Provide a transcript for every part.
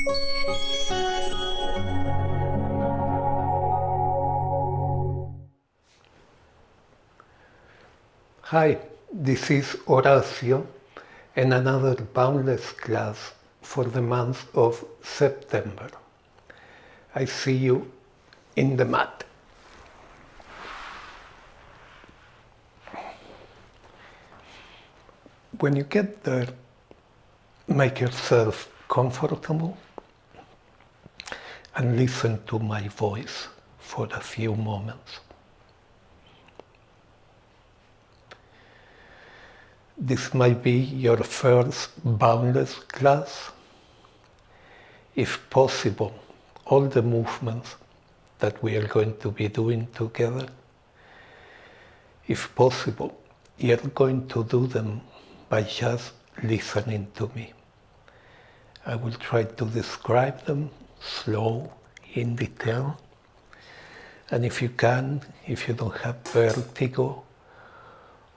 Hi, this is Horacio and another Boundless class for the month of September. I see you in the mat. When you get there, make yourself comfortable and listen to my voice for a few moments. This might be your first Boundless class. If possible, all the movements that we are going to be doing together, if possible, you're going to do them by just listening to me. I will try to describe them slow, in detail, and if you can, if you don't have vertigo,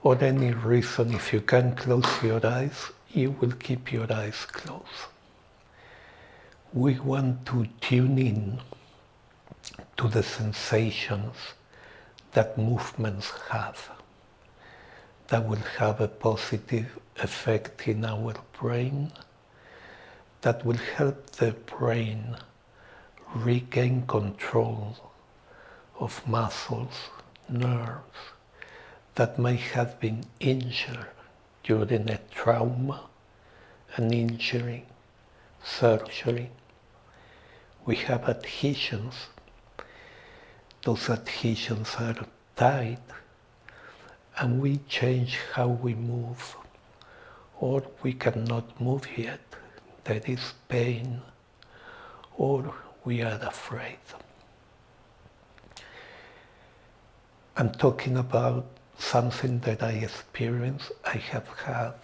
or any reason, if you can close your eyes, you will keep your eyes closed. We want to tune in to the sensations that movements have, that will have a positive effect in our brain, that will help the brain regain control of muscles, nerves, that may have been injured during a trauma, an injury, surgery. We have adhesions. Those adhesions are tight, and we change how we move, or we cannot move yet. There is pain, or we are afraid. I'm talking about something that I experienced. I have had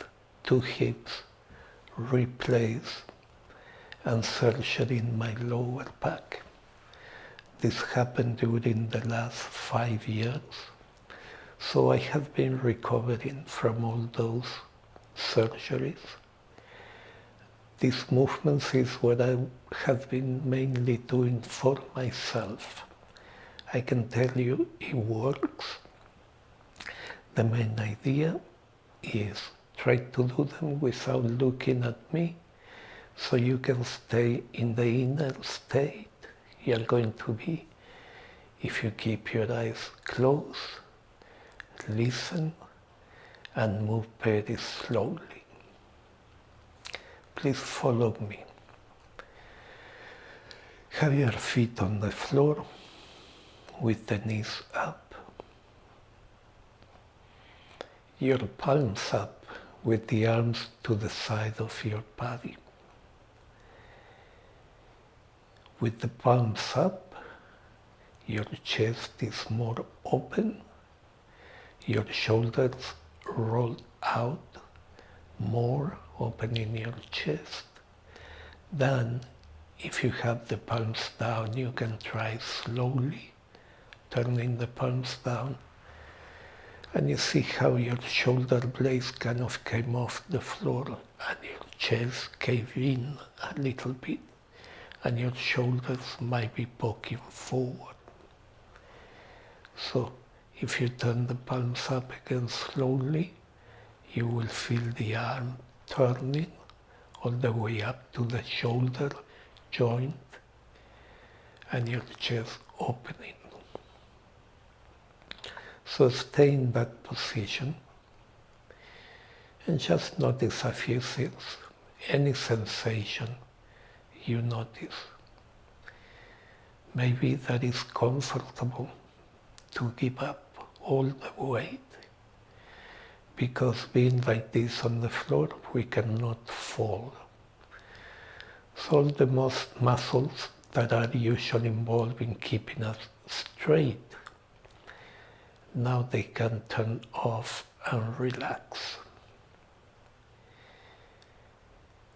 2 hips replaced and surgery in my lower back. This happened during the last 5 years. So I have been recovering from all those surgeries. These movements is what I have been mainly doing for myself. I can tell you it works. The main idea is try to do them without looking at me, so you can stay in the inner state you're going to be if you keep your eyes closed, listen, and move very slowly. Please follow me. Have your feet on the floor with the knees up. Your palms up with the arms to the side of your body. With the palms up, your chest is more open, your shoulders roll out, more opening your chest. Then, if you have the palms down, you can try slowly turning the palms down, and you see how your shoulder blades kind of came off the floor and your chest came in a little bit, and your shoulders might be poking forward. So if you turn the palms up again slowly, you will feel the arm turning all the way up to the shoulder joint and your chest opening. So stay in that position and just notice a few things, any sensation you notice. Maybe that is comfortable to give up all the weight, because being like this on the floor, we cannot fall. So all the muscles that are usually involved in keeping us straight, now they can turn off and relax.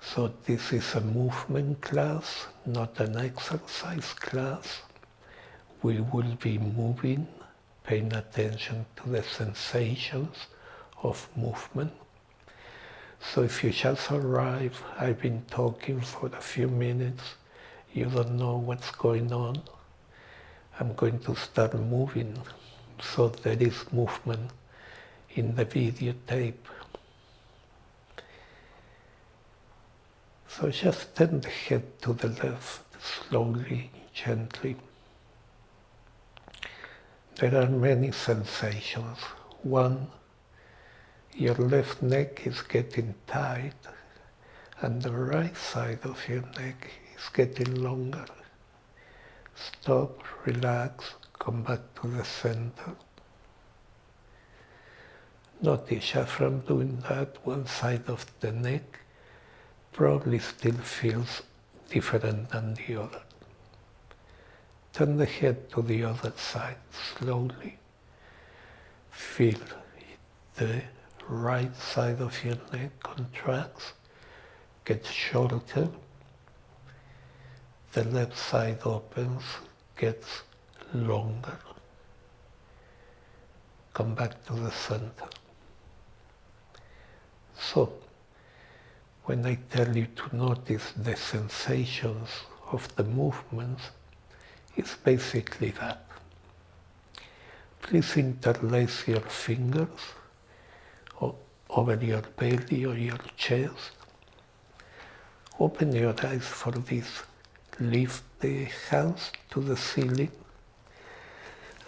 So this is a movement class, not an exercise class. We will be moving, paying attention to the sensations of movement. So if you just arrive, I've been talking for a few minutes, you don't know what's going on, I'm going to start moving, so there is movement in the videotape. So just turn the head to the left, slowly, gently. There are many sensations. One, your left neck is getting tight, and the right side of your neck is getting longer. Stop, relax, come back to the center. Notice as I'm doing that, one side of the neck probably still feels different than the other. Turn the head to the other side slowly. Feel the right side of your neck contracts, gets shorter. The left side opens, gets longer. Come back to the center. So, when I tell you to notice the sensations of the movements, it's basically that. Please interlace your fingers over your belly or your chest. Open your eyes for this. Lift the hands to the ceiling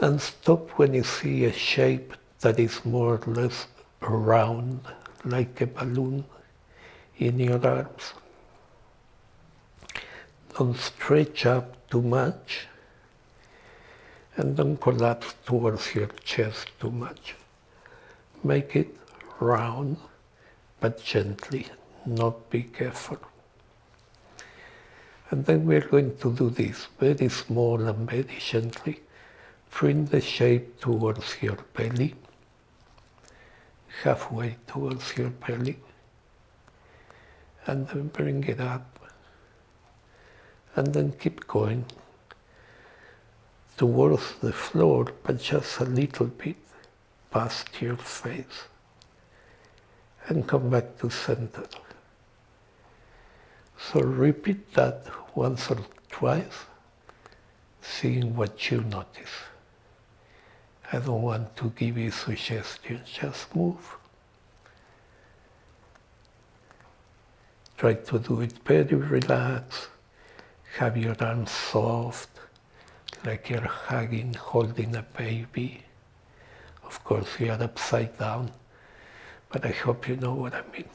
and stop when you see a shape that is more or less round, like a balloon, in your arms. Don't stretch up too much and don't collapse towards your chest too much. Make it round, but gently, not big effort. And then we're going to do this very small and very gently. Bring the shape towards your belly, halfway towards your belly, and then bring it up, and then keep going towards the floor, but just a little bit past your face, and come back to center. So repeat that once or twice, seeing what you notice. I don't want to give you suggestions, just move. Try to do it very relaxed. Have your arms soft, like you're hugging, holding a baby. Of course, you are upside down, but I hope you know what I mean.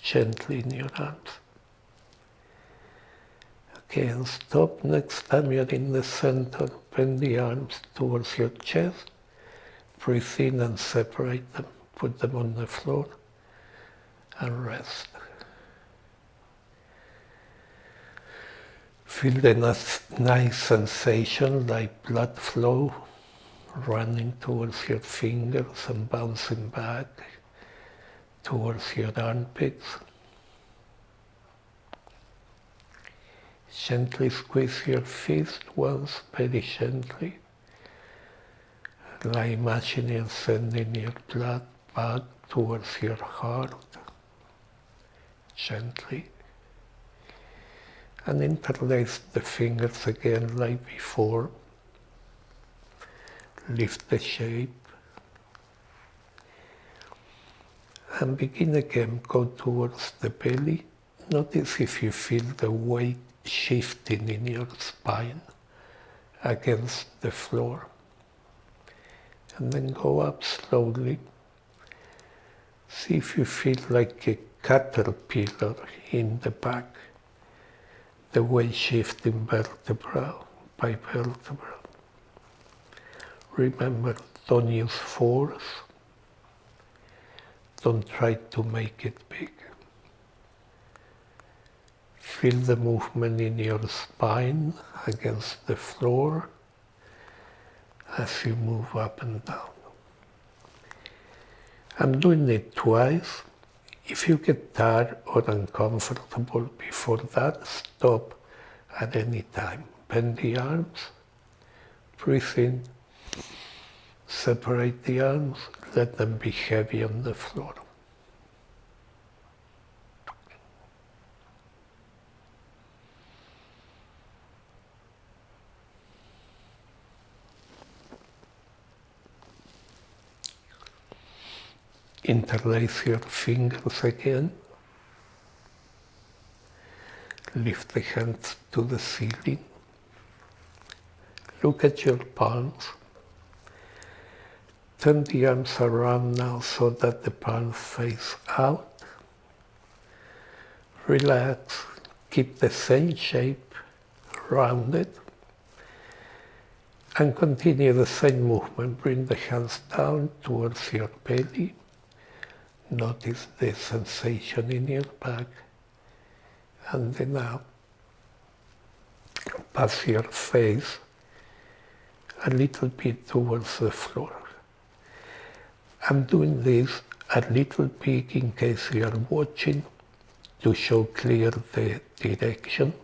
Gently in your arms. Okay, and stop. Next time you're in the center, bend the arms towards your chest. Breathe in and separate them. Put them on the floor and rest. Feel the nice sensation like blood flow running towards your fingers and bouncing back towards your armpits. Gently squeeze your fist once, very gently. Like imagine you're sending your blood back towards your heart, gently. And interlace the fingers again like before. Lift the shape. And begin again, go towards the belly. Notice if you feel the weight shifting in your spine against the floor. And then go up slowly. See if you feel like a caterpillar in the back. The weight shifting vertebra by vertebra. Remember, don't use force. Don't try to make it big. Feel the movement in your spine against the floor as you move up and down. I'm doing it twice. If you get tired or uncomfortable before that, stop at any time. Bend the arms, breathe in, separate the arms, let them be heavy on the floor. Interlace your fingers again. Lift the hands to the ceiling. Look at your palms. Turn the arms around now so that the palms face out. Relax. Keep the same shape, rounded. And continue the same movement. Bring the hands down towards your belly. Notice the sensation in your back. And then up. Pass your face a little bit towards the floor. I'm doing this a little bit in case you are watching to show clear the direction.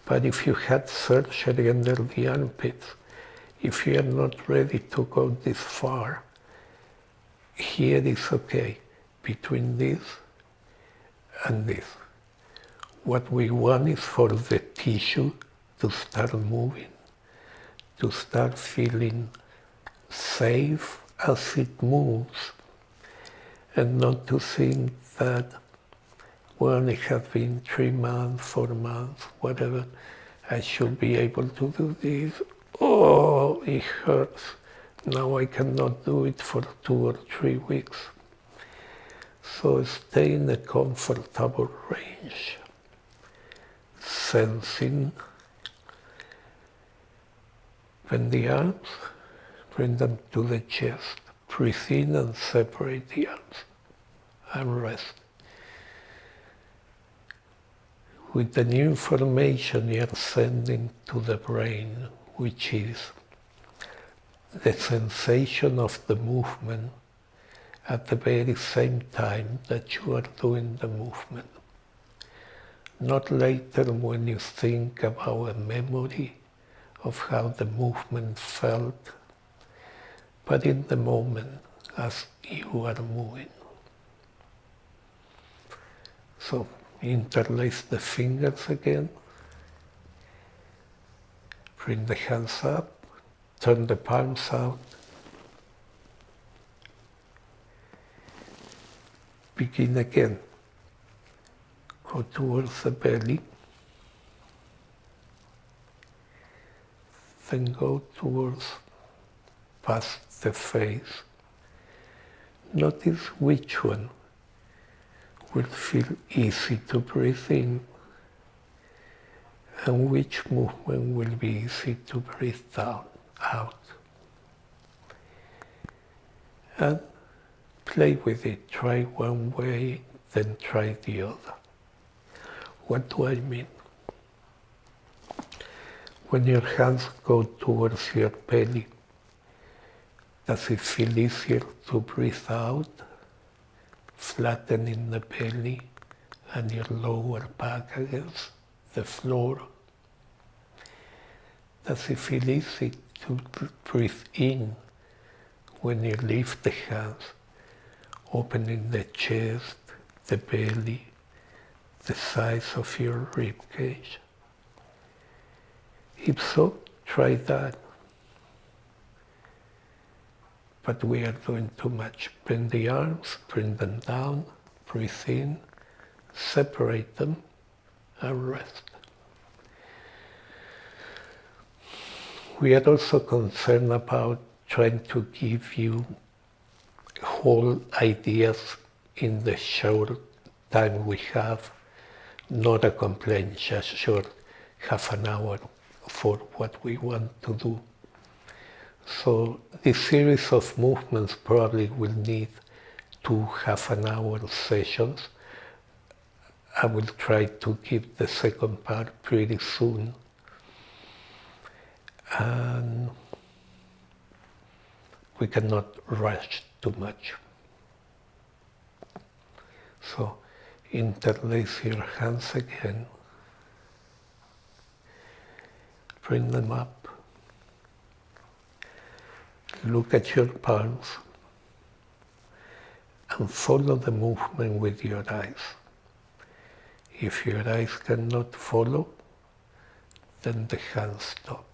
But if you had surgery under the armpits, if you are not ready to go this far, here is okay, between this and this. What we want is for the tissue to start moving, to start feeling safe as it moves, and not to think that, well, it has been 3 months, 4 months, whatever, I should be able to do this. Oh, it hurts. Now I cannot do it for 2 or 3 weeks. So stay in a comfortable range, sensing. Bend the arms, bring them to the chest. Breathe in and separate the arms and rest. With the new information you are sending to the brain, which is the sensation of the movement at the very same time that you are doing the movement. Not later when you think about a memory of how the movement felt, but in the moment as you are moving. So interlace the fingers again, bring the hands up, turn the palms out, begin again, go towards the belly, then go towards past the face. Notice which one will feel easy to breathe in and which movement will be easy to breathe out. And play with it. Try one way, then try the other. What do I mean? When your hands go towards your belly, does it feel easier to breathe out, flattening the belly and your lower back against the floor? Does it feel easy to breathe in when you lift the hands, opening the chest, the belly, the size of your rib cage? If so, try that. But we are doing too much. Bend the arms, bring them down, breathe in, separate them, and rest. We are also concerned about trying to give you whole ideas in the short time we have, not a complaint, just short half an hour for what we want to do. So this series of movements probably will need 2 half-an-hour sessions. I will try to give the second part pretty soon. And we cannot rush too much. So interlace your hands again. Bring them up. Look at your palms and follow the movement with your eyes. If your eyes cannot follow, then the hands stop.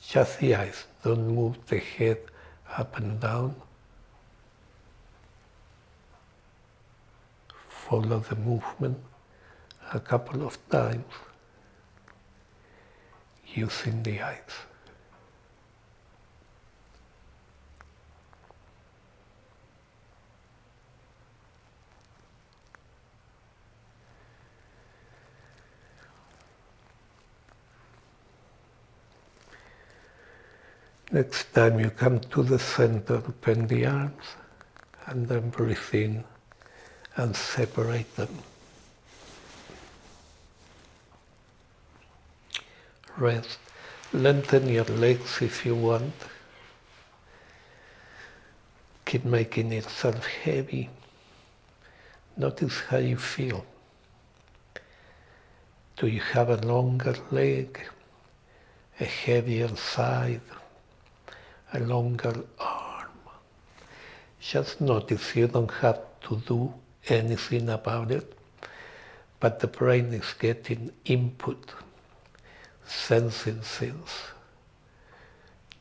Just the eyes, don't move the head up and down. follow the movement a couple of times using the eyes. Next time you come to the center, open the arms and then breathe in and separate them. Rest. Lengthen your legs if you want. Keep making yourself heavy. Notice how you feel. Do you have a longer leg, a heavier side, a longer arm? Just notice. You don't have to do anything about it, but the brain is getting input, sensing things,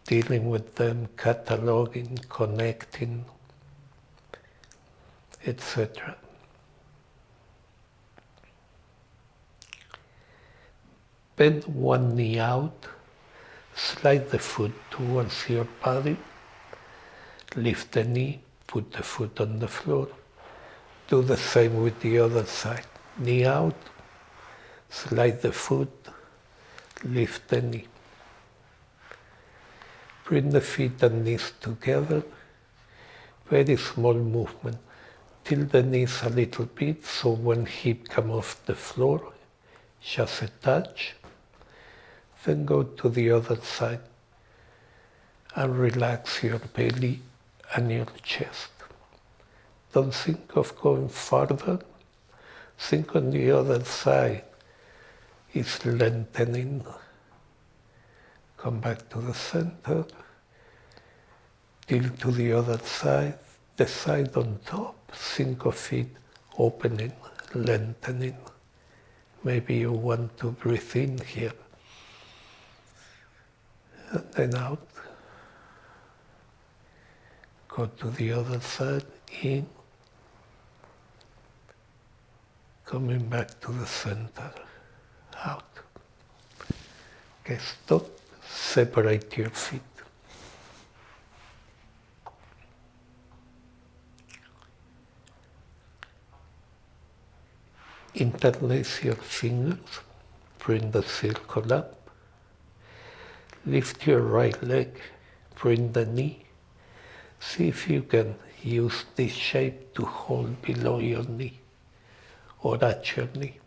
dealing with them, cataloging, connecting, etc. Bend one knee out, slide the foot towards your body, lift the knee, put the foot on the floor. Do the same with the other side. Knee out, slide the foot, lift the knee. Bring the feet and knees together. Very small movement. Tilt the knees a little bit so when hip come off the floor, just a touch. Then go to the other side and relax your belly and your chest. Don't think of going further. Think on the other side. It's lengthening. Come back to the center. Tilt to the other side. The side on top. Think of it opening, lengthening. Maybe you want to breathe in here. And then out. Go to the other side, in. Coming back to the center, out. Okay, stop, separate your feet. Interlace your fingers, bring the circle up. Lift your right leg, bring the knee. See if you can use this shape to hold below your knee or at your knee.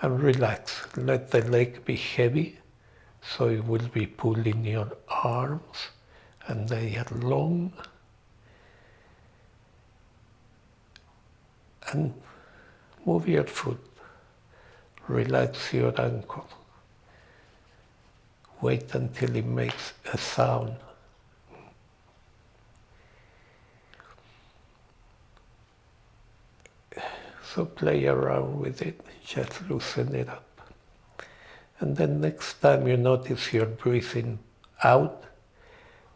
And relax. Let the leg be heavy, so it will be pulling your arms, and they are long. And move your foot. Relax your ankle. Wait until it makes a sound. So play around with it, just loosen it up. And then next time you notice you're breathing out,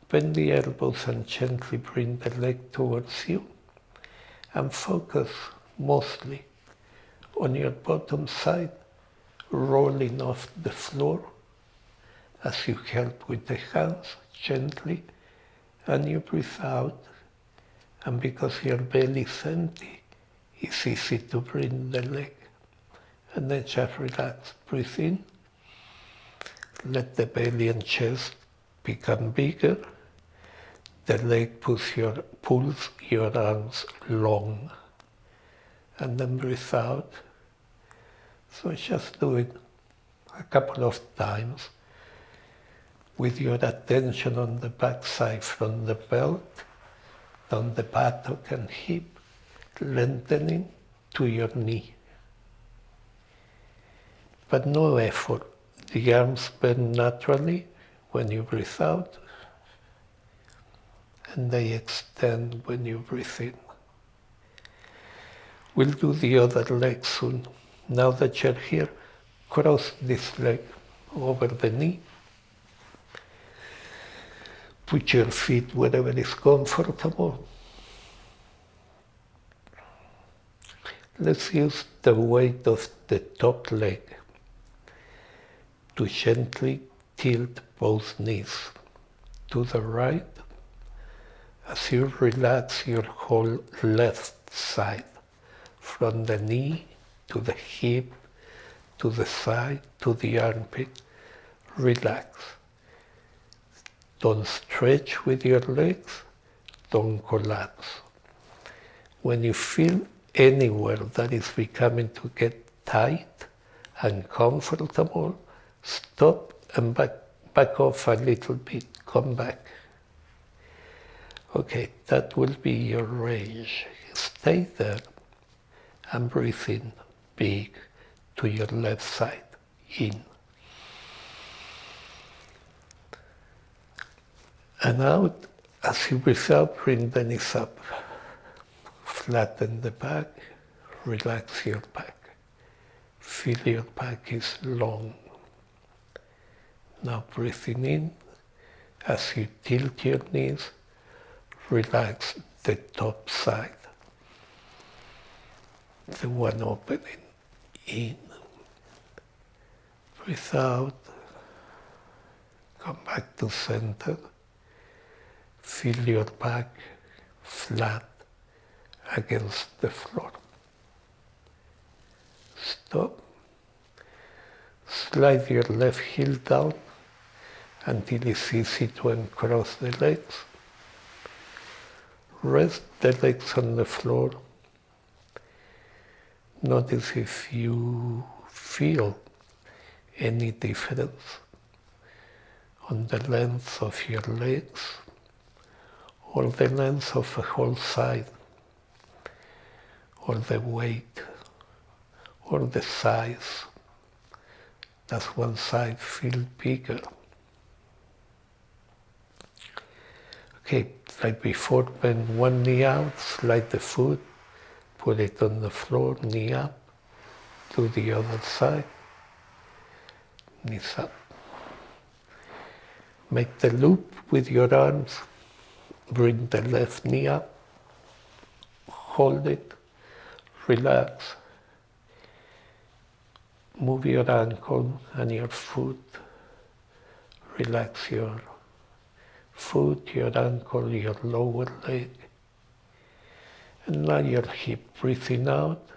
bend the elbows and gently bring the leg towards you and focus mostly on your bottom side, rolling off the floor as you help with the hands gently, and you breathe out. And because your belly is empty, it's easy to bring the leg. And then just relax, breathe in, let the belly and chest become bigger. The leg pulls your arms long, and then breathe out. So just do it a couple of times with your attention on the back side from the belt, down the buttock and hip, lengthening to your knee. But no effort. The arms bend naturally when you breathe out, and they extend when you breathe in. We'll do the other leg soon. Now that you're here, cross this leg over the knee. Put your feet wherever is comfortable. Let's use the weight of the top leg to gently tilt both knees to the right as you relax your whole left side, from the knee to the hip, to the side, to the armpit. Relax. Don't stretch with your legs, don't collapse. When you feel anywhere that is becoming to get tight, uncomfortable, stop and back off a little bit, come back. Okay, that will be your range. Stay there and breathe in big to your left side, in. And out, as you breathe out, bring the knees up. Flatten the back, relax your back. Feel your back is long. Now breathing in, as you tilt your knees, relax the top side. The one opening, in. Breathe out, come back to center. Feel your back flat against the floor. Stop. Slide your left heel down until it's easy to uncross the legs. Rest the legs on the floor. Notice if you feel any difference on the length of your legs or the length of a whole side, or the weight, or the size. Does one side feel bigger? Okay, like before, bend one knee out, slide the foot, put it on the floor, knee up, to the other side, knees up. Make the loop with your arms, bring the left knee up, hold it, relax. Move your ankle and your foot. Relax your foot, your ankle, your lower leg. And now your hip, breathing out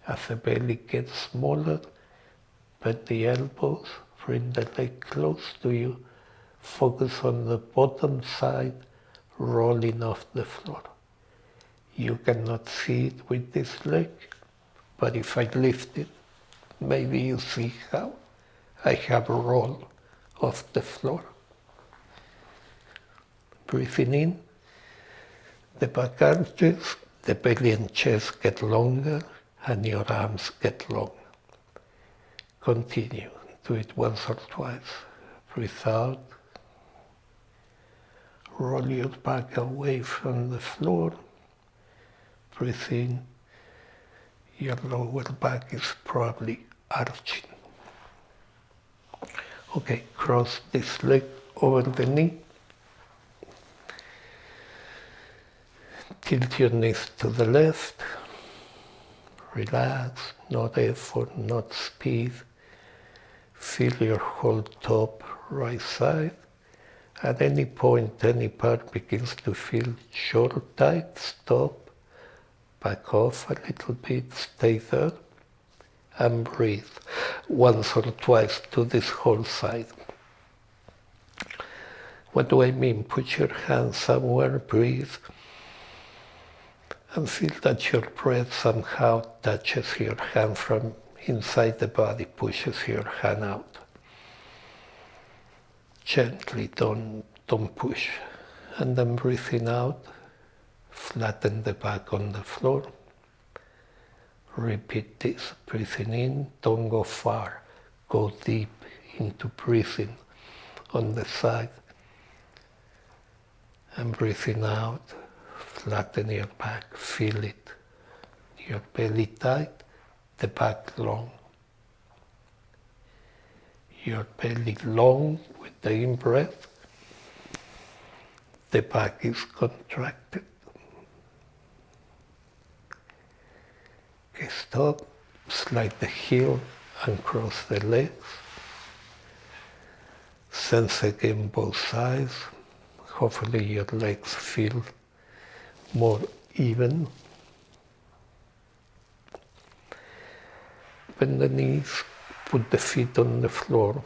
as the belly gets smaller, bend the elbows, bring the leg close to you, focus on the bottom side, rolling off the floor. You cannot see it with this leg, but if I lift it, maybe you see how I have a roll off the floor. Breathing in, the back arches, the belly and chest get longer, and your arms get long. Continue, do it once or twice. Breathe out, roll your back away from the floor. Breathe in, your lower back is probably arching. Okay, cross this leg over the knee. Tilt your knees to the left. Relax, not effort, not speed. Feel your whole top right side. At any point, any part begins to feel short, tight, stop. Back off a little bit, stay there, and breathe once or twice to this whole side. What do I mean? Put your hand somewhere, breathe, and feel that your breath somehow touches your hand from inside the body, pushes your hand out. Gently, don't push. And then breathing out, flatten the back on the floor. Repeat this, breathing in, don't go far, go deep into breathing on the side. And breathing out, flatten your back, feel it. Your belly tight, the back long. Your belly long with the in-breath, the back is contracted. top, slide the heel and cross the legs. Sense again both sides. Hopefully your legs feel more even. Bend the knees, put the feet on the floor.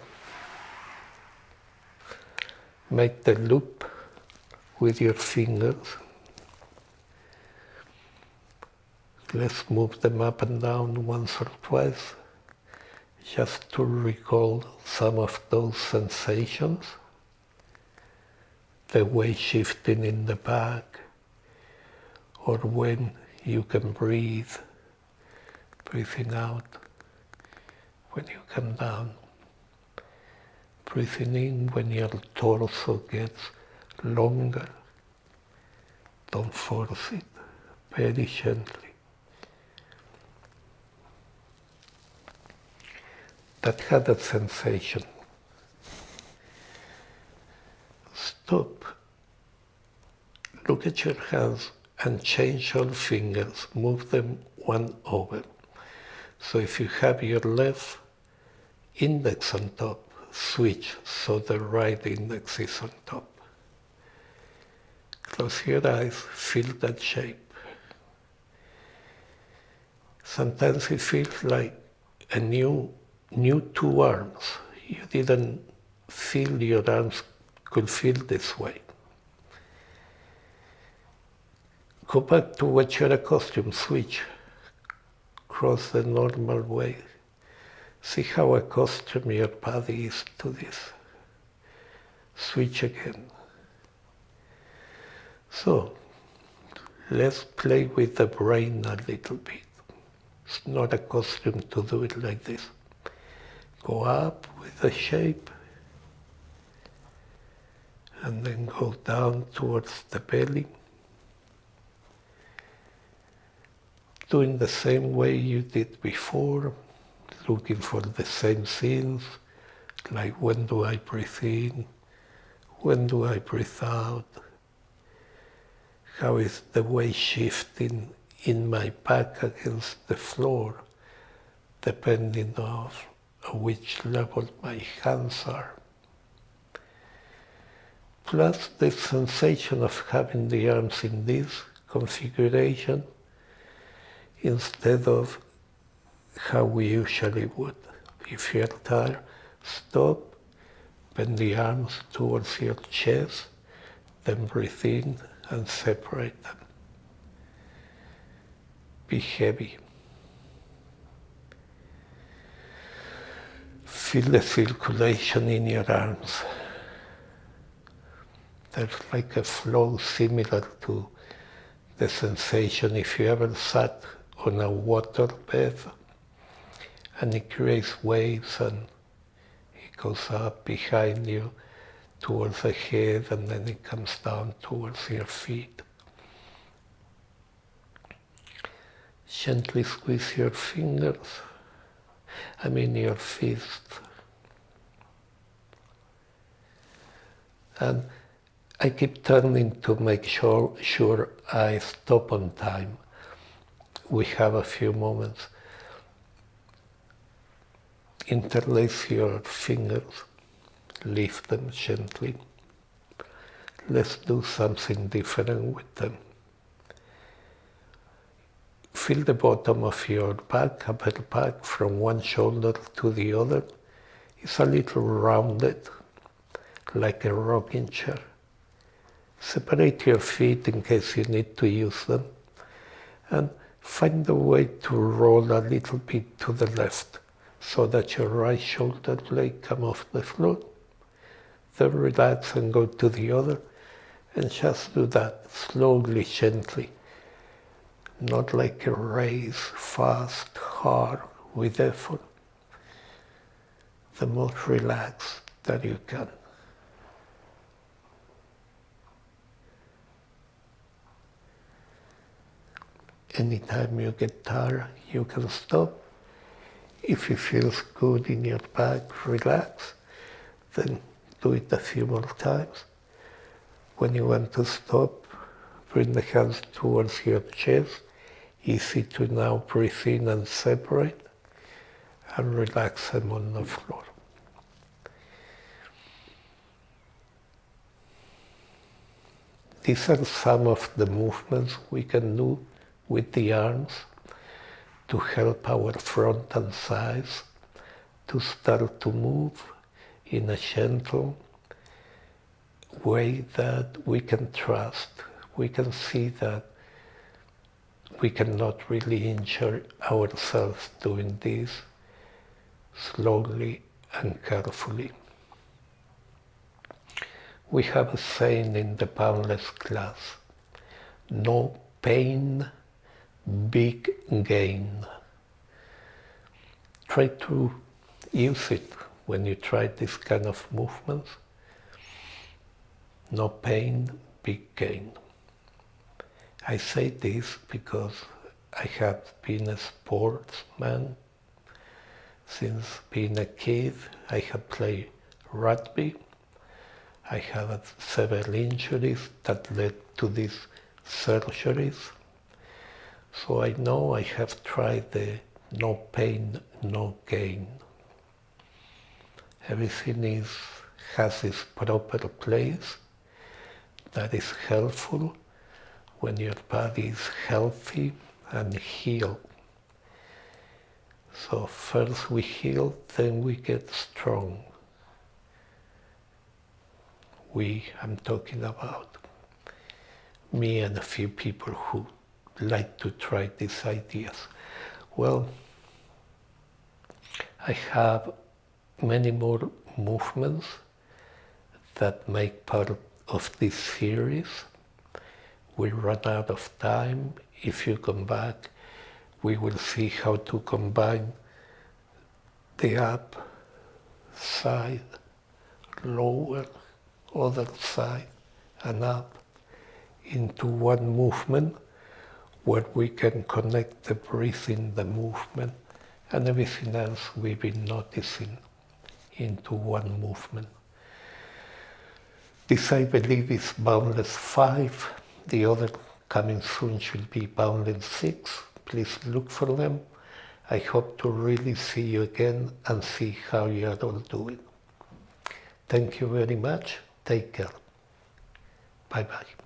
Make the loop with your fingers. Let's move them up and down once or twice, just to recall some of those sensations. The weight shifting in the back, or when you can breathe, breathing out, when you come down, breathing in when your torso gets longer. Don't force it, very gently. That had a sensation. Stop. Look at your hands and change your fingers. Move them one over. So if you have your left index on top, switch so the right index is on top. Close your eyes, feel that shape. Sometimes it feels like a new two arms. You didn't feel your arms could feel this way. Go back to what you're accustomed, switch. Cross the normal way. See how accustomed your body is to this. Switch again. So, let's play with the brain a little bit. It's not accustomed to do it like this. Go up with the shape, and then go down towards the belly. Doing the same way you did before, looking for the same scenes, like when do I breathe in, when do I breathe out, how is the weight shifting in my back against the floor, depending on which level my hands are. Plus the sensation of having the arms in this configuration instead of how we usually would. If you're tired, stop, bend the arms towards your chest, then breathe in and separate them. Be heavy. Feel the circulation in your arms. There's like a flow similar to the sensation if you ever sat on a water bed and it creates waves and it goes up behind you towards the head and then it comes down towards your feet. Gently squeeze your fingers, your fist. And I keep turning to make sure I stop on time. We have a few moments. Interlace your fingers, lift them gently. Let's do something different with them. Feel the bottom of your back, upper back, from one shoulder to the other. It's a little rounded, like a rocking chair. Separate your feet in case you need to use them. And find a way to roll a little bit to the left so that your right shoulder blade come off the floor. Then relax and go to the other. And just do that slowly, gently. Not like a race, fast, hard, with effort. The most relaxed that you can. Anytime you get tired, you can stop. If it feels good in your back, relax. Then do it a few more times. When you want to stop, bring the hands towards your chest, Easy to now breathe in and separate and relax them on the floor. These are some of the movements we can do with the arms to help our front and sides to start to move in a gentle way that we can trust. We can see that we cannot really injure ourselves doing this slowly and carefully. We have a saying in the Boundless class, no pain, big gain. Try to use it when you try this kind of movements. No pain, big gain. I say this because I have been a sportsman. Since being a kid, I have played rugby. I have several injuries that led to these surgeries. So I know I have tried the no pain, no gain. Everything has its proper place that is helpful when your body is healthy and healed. So first we heal, then we get strong. I'm talking about me and a few people who like to try these ideas. Well, I have many more movements that make part of this series. We run out of time. If you come back, we will see how to combine the up side, lower, other side, and up into one movement where we can connect the breathing, the movement, and everything else we've been noticing into one movement. This, I believe, is Boundless 5. The other coming soon should be Boundless 6. Please look for them. I hope to really see you again and see how you are all doing. Thank you very much. Take care. Bye-bye.